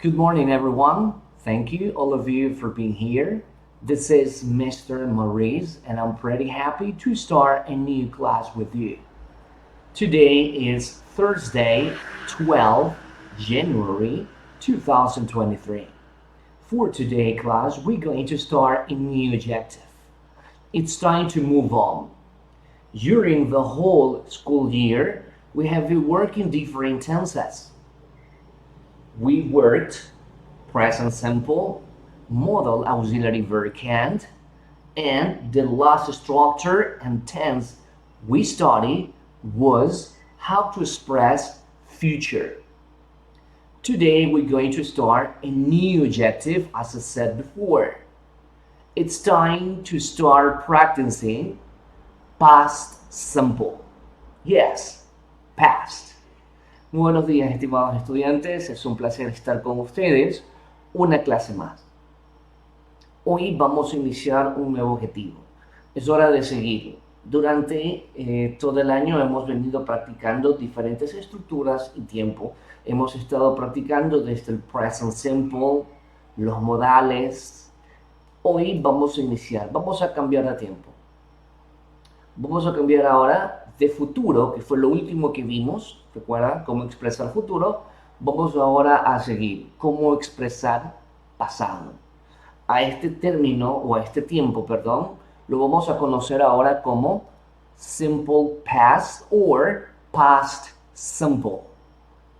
Good morning, everyone. Thank you, all of you, for being here. This is Mr. Maurice, and I'm pretty happy to start a new class with you. Today is Thursday, 12 January 2023. For today's class, we're going to start a new objective. It's time to move on. During the whole school year, we have been working different tenses. We worked present simple, modal auxiliary verb can't, and the last structure and tense we studied was how to express future. Today we're going to start a new objective as I said before. It's time to start practicing past simple. Yes, past. Muy buenos días, estimados estudiantes. Es un placer estar con ustedes. Una clase más. Hoy vamos a iniciar un nuevo objetivo. Es hora de seguir. Durante todo el año hemos venido practicando diferentes estructuras y tiempo. Hemos estado practicando desde el present simple, los modales. Hoy vamos a iniciar, vamos a cambiar de tiempo. Vamos a cambiar ahora de futuro, que fue lo último que vimos. ¿Recuerda cómo expresar futuro? Vamos ahora a seguir cómo expresar pasado. A este término, o a este tiempo, perdón, lo vamos a conocer ahora como simple past or past simple.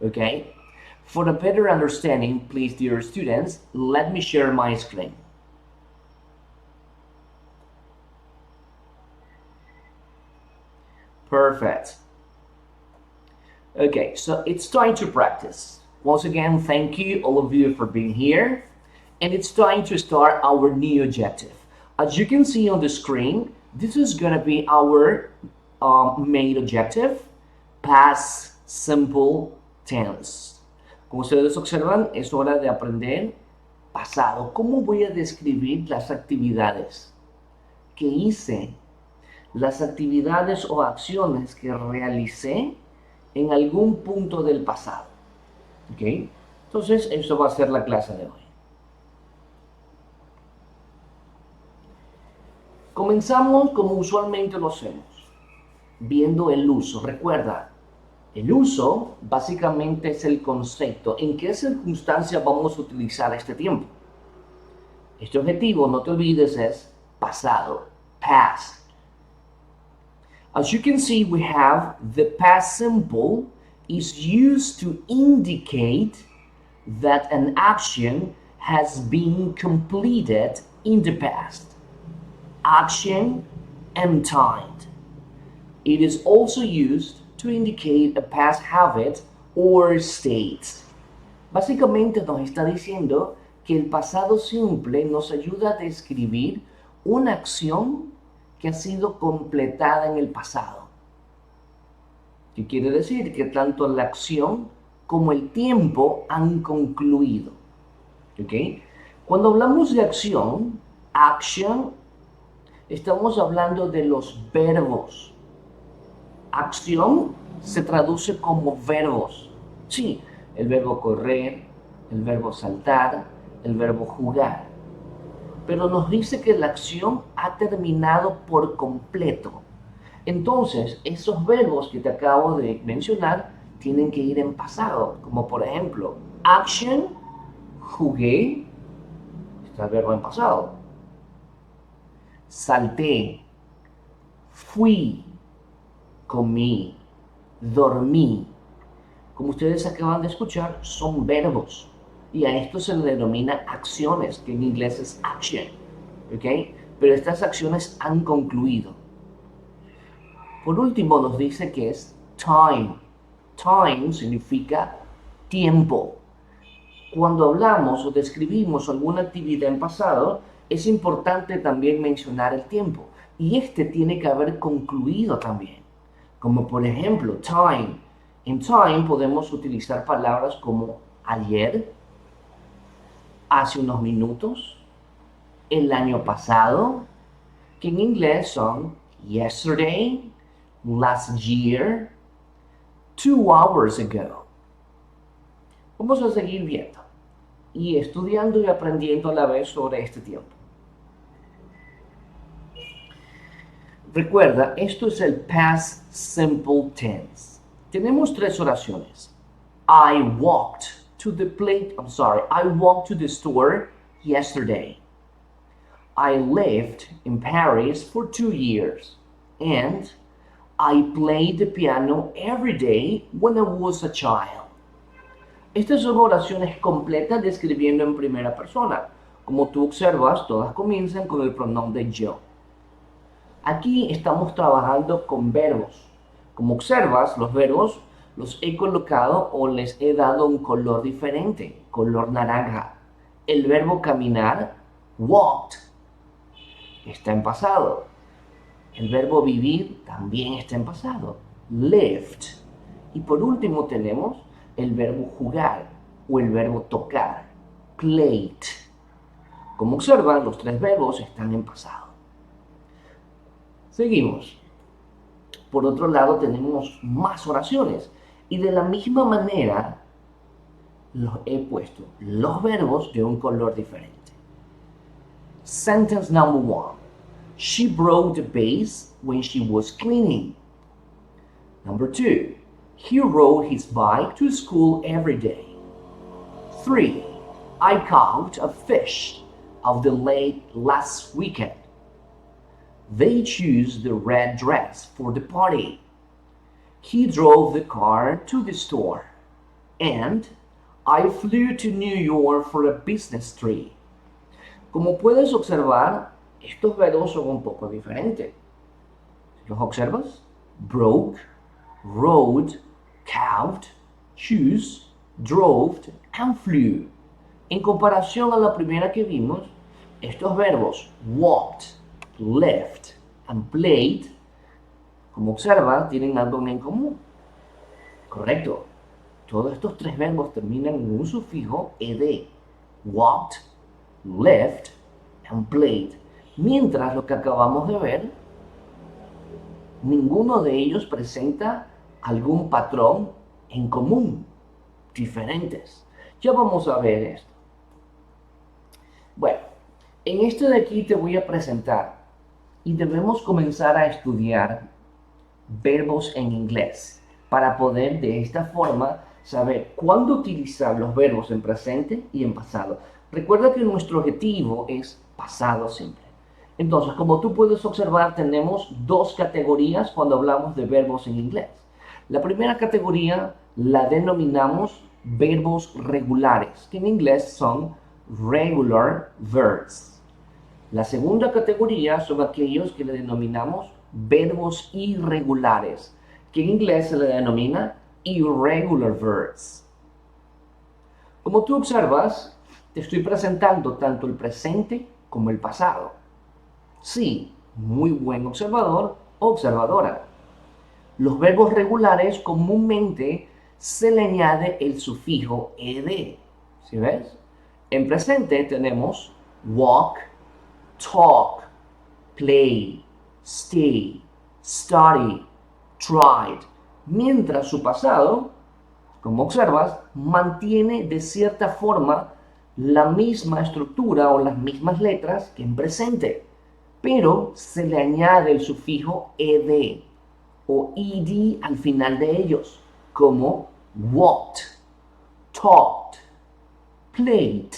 Okay? For a better understanding, please, dear students, let me share my screen. Perfect. Okay, so it's time to practice. Once again, thank you, all of you, for being here. And it's time to start our new objective. As you can see on the screen, this is going to be our main objective, past simple tense. Como ustedes observan, es hora de aprender pasado. ¿Cómo voy a describir las actividades que hice? Las actividades o acciones que realicé en algún punto del pasado. ¿Ok? Entonces, eso va a ser la clase de hoy. Comenzamos como usualmente lo hacemos, viendo el uso. Recuerda, el uso básicamente es el concepto. ¿En qué circunstancia vamos a utilizar este tiempo? Este objetivo, no te olvides, es pasado, past. As you can see, we have the past simple is used to indicate that an action has been completed in the past. Action and time. It is also used to indicate a past habit or state. Básicamente nos está diciendo que el pasado simple nos ayuda a describir una acción que ha sido completada en el pasado. ¿Qué quiere decir? Que tanto la acción como el tiempo han concluido. ¿Ok? Cuando hablamos de acción, action, estamos hablando de los verbos. Acción se traduce como verbos. Sí, el verbo correr, el verbo saltar, el verbo jugar. Pero nos dice que la acción ha terminado por completo. Entonces, esos verbos que te acabo de mencionar tienen que ir en pasado, como por ejemplo, action, jugué, está el verbo en pasado. Salté, fui, comí, dormí. Como ustedes acaban de escuchar, son verbos. Y a esto se le denomina acciones, que en inglés es action. ¿Ok? Pero estas acciones han concluido. Por último, nos dice que es time. Time significa tiempo. Cuando hablamos o describimos alguna actividad en pasado, es importante también mencionar el tiempo. Y este tiene que haber concluido también. Como por ejemplo, time. En time podemos utilizar palabras como ayer, hace unos minutos, el año pasado, que en inglés son yesterday, last year, 2 hours ago. Vamos a seguir viendo. y estudiando y aprendiendo a la vez sobre este tiempo. Recuerda, esto es el past simple tense. Tenemos tres oraciones. I walked to the store yesterday. I lived in Paris for 2 years. And I played the piano every day when I was a child. Estas son oraciones completas describiendo en primera persona. Como tú observas, todas comienzan con el pronombre yo. Aquí estamos trabajando con verbos. Como observas, los verbos los he colocado o les he dado un color diferente, color naranja. El verbo caminar, walked, está en pasado. El verbo vivir también está en pasado, lived. Y por último tenemos el verbo jugar o el verbo tocar, played. Como observan, los tres verbos están en pasado. Seguimos. Por otro lado, tenemos más oraciones. Y de la misma manera, los he puesto los verbos de un color diferente. Sentence number 1. She broke the vase when she was cleaning. Number 2. He rode his bike to school every day. 3. I caught a fish of the lake last weekend. They chose the red dress for the party. He drove the car to the store. And I flew to New York for a business trip. Como puedes observar, estos verbos son un poco diferentes. ¿Los observas? Broke, rode, caught, chose, drove and flew. En comparación a la primera que vimos, estos verbos walked, left and played, como observa, tienen algo en común. Correcto. Todos estos tres verbos terminan en un sufijo ed. Walked, left and played. Mientras lo que acabamos de ver, ninguno de ellos presenta algún patrón en común, diferentes. Ya vamos a ver esto. Bueno, en este de aquí te voy a presentar y debemos comenzar a estudiar verbos en inglés para poder de esta forma saber cuándo utilizar los verbos en presente y en pasado. Recuerda que nuestro objetivo es pasado simple. Entonces, como tú puedes observar, tenemos dos categorías cuando hablamos de verbos en inglés. La primera categoría la denominamos verbos regulares, que en inglés son regular verbs. La segunda categoría son aquellos que le denominamos verbos irregulares, que en inglés se le denomina irregular verbs. Como tú observas, te estoy presentando tanto el presente como el pasado. Sí, muy buen observador o observadora. Los verbos regulares comúnmente se le añade el sufijo ed. ¿Sí ves? En presente tenemos walk, talk, play, stay, study, tried, mientras su pasado, como observas, mantiene de cierta forma la misma estructura o las mismas letras que en presente, pero se le añade el sufijo ed o ed al final de ellos, como walked, talked, played,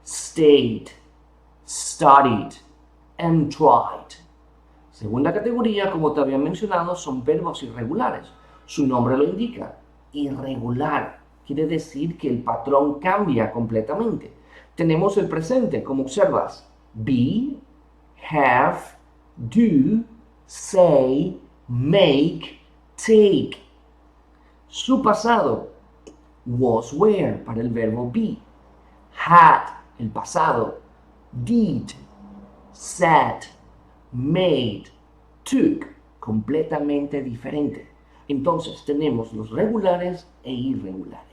stayed, studied and tried. Segunda categoría, como te había mencionado, son verbos irregulares. Su nombre lo indica, irregular. Quiere decir que el patrón cambia completamente. Tenemos el presente, como observas, be, have, do, say, make, take. Su pasado, was where, para el verbo be. Had, el pasado. Did, said, made, took, completamente diferente. Entonces tenemos los regulares e irregulares.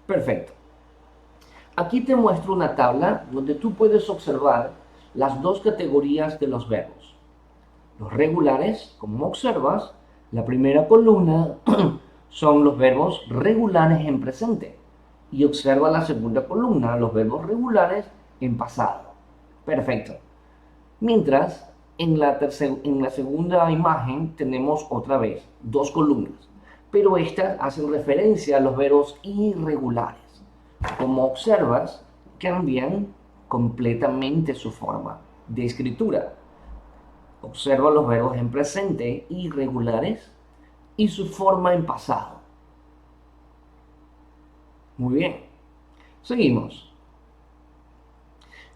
Perfecto. Aquí te muestro una tabla donde tú puedes observar las dos categorías de los verbos. Los regulares, como observas, la primera columna son los verbos regulares en presente. Y observa la segunda columna, los verbos regulares en pasado. Perfecto. Mientras, en la segunda imagen tenemos otra vez dos columnas, pero estas hacen referencia a los verbos irregulares. Como observas, cambian completamente su forma de escritura. Observa los verbos en presente irregulares y su forma en pasado. Muy bien. Seguimos.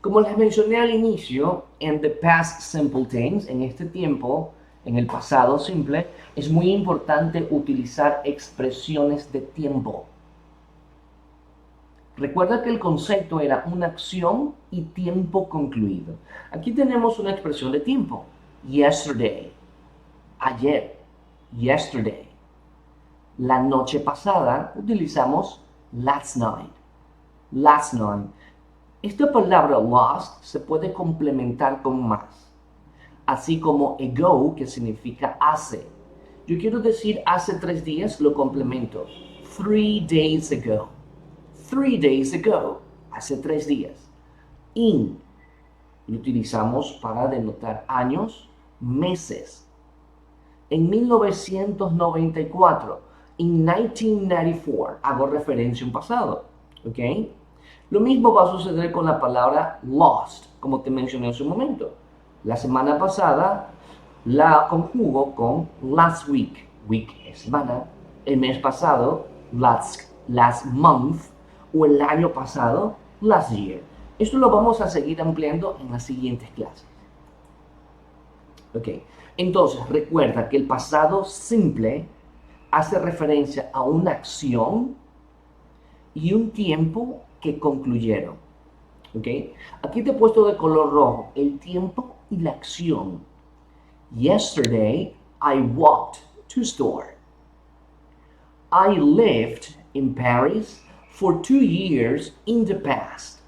Como les mencioné al inicio, en the past simple tense, en este tiempo, en el pasado simple, es muy importante utilizar expresiones de tiempo. Recuerda que el concepto era una acción y tiempo concluido. Aquí tenemos una expresión de tiempo. Yesterday, ayer, yesterday. La noche pasada utilizamos last night, last night. Esta palabra last se puede complementar con más, así como ago, que significa hace. Yo quiero decir hace 3 días, lo complemento. 3 days ago. 3 days ago. Hace 3 días. In. Lo utilizamos para denotar años, meses. En 1994. In 1994. Hago referencia a un pasado. ¿Ok? Lo mismo va a suceder con la palabra lost, como te mencioné en su momento. La semana pasada la conjugo con last week. Week es semana. El mes pasado, last month. O el año pasado, last year. Esto lo vamos a seguir ampliando en las siguientes clases. Ok. Entonces, recuerda que el pasado simple hace referencia a una acción y un tiempo que concluyeron. ¿Ok? Aquí te he puesto de color rojo el tiempo y la acción. Yesterday, I walked to store. I lived in Paris for 2 years in the past.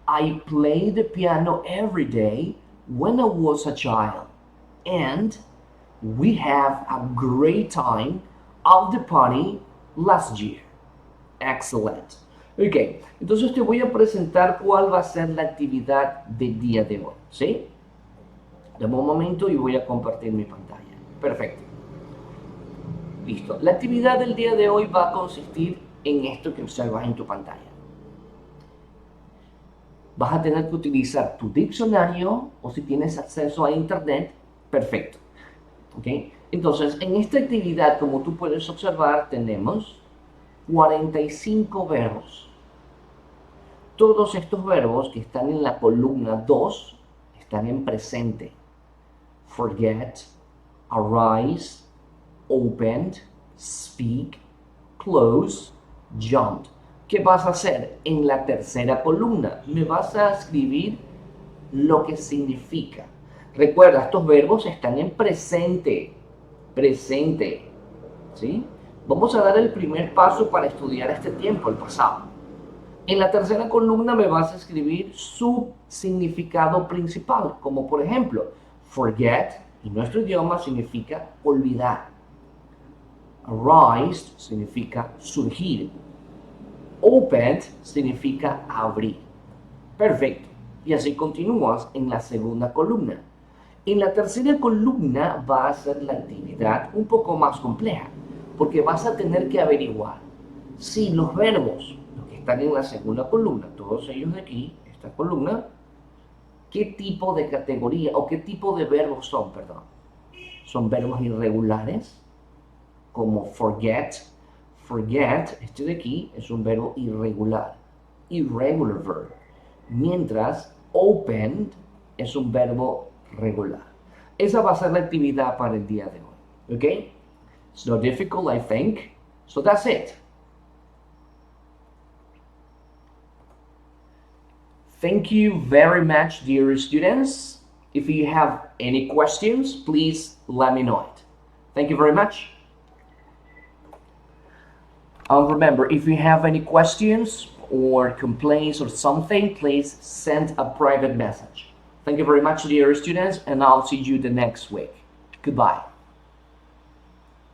I played the piano every day when I was a child. And we have a great time at the party last year. Excellent. Ok, entonces te voy a presentar cuál va a ser la actividad del día de hoy, ¿sí? Dame un momento y voy a compartir mi pantalla. Perfecto. Listo. La actividad del día de hoy va a consistir en esto que observas en tu pantalla. Vas a tener que utilizar tu diccionario o si tienes acceso a internet, perfecto. ¿Ok? Entonces, en esta actividad, como tú puedes observar, tenemos 45 verbos. Todos estos verbos que están en la columna 2 están en presente. Forget, arise, opened, speak, close, jumped. ¿Qué vas a hacer? En la tercera columna me vas a escribir lo que significa. Recuerda, estos verbos están en presente. Presente. ¿Sí? Vamos a dar el primer paso para estudiar este tiempo, el pasado. En la tercera columna me vas a escribir su significado principal, como por ejemplo, forget, en nuestro idioma significa olvidar. Arise significa surgir. Opened significa abrir. Perfecto. Y así continúas en la segunda columna. En la tercera columna va a ser la actividad un poco más compleja, porque vas a tener que averiguar si los verbos, los que están en la segunda columna, todos ellos de aquí, esta columna, qué tipo de categoría o qué tipo de verbos son, perdón. Son verbos irregulares, como forget. Forget, este de aquí, es un verbo irregular. Irregular verb. Mientras opened es un verbo regular. Esa va a ser la actividad para el día de hoy. ¿Ok? It's not difficult, I think. So that's it. Thank you very much, dear students. If you have any questions, please let me know it. Thank you very much. Remember, if you have any questions or complaints or something, please send a private message. Thank you very much, dear students, and I'll see you the next week. Goodbye.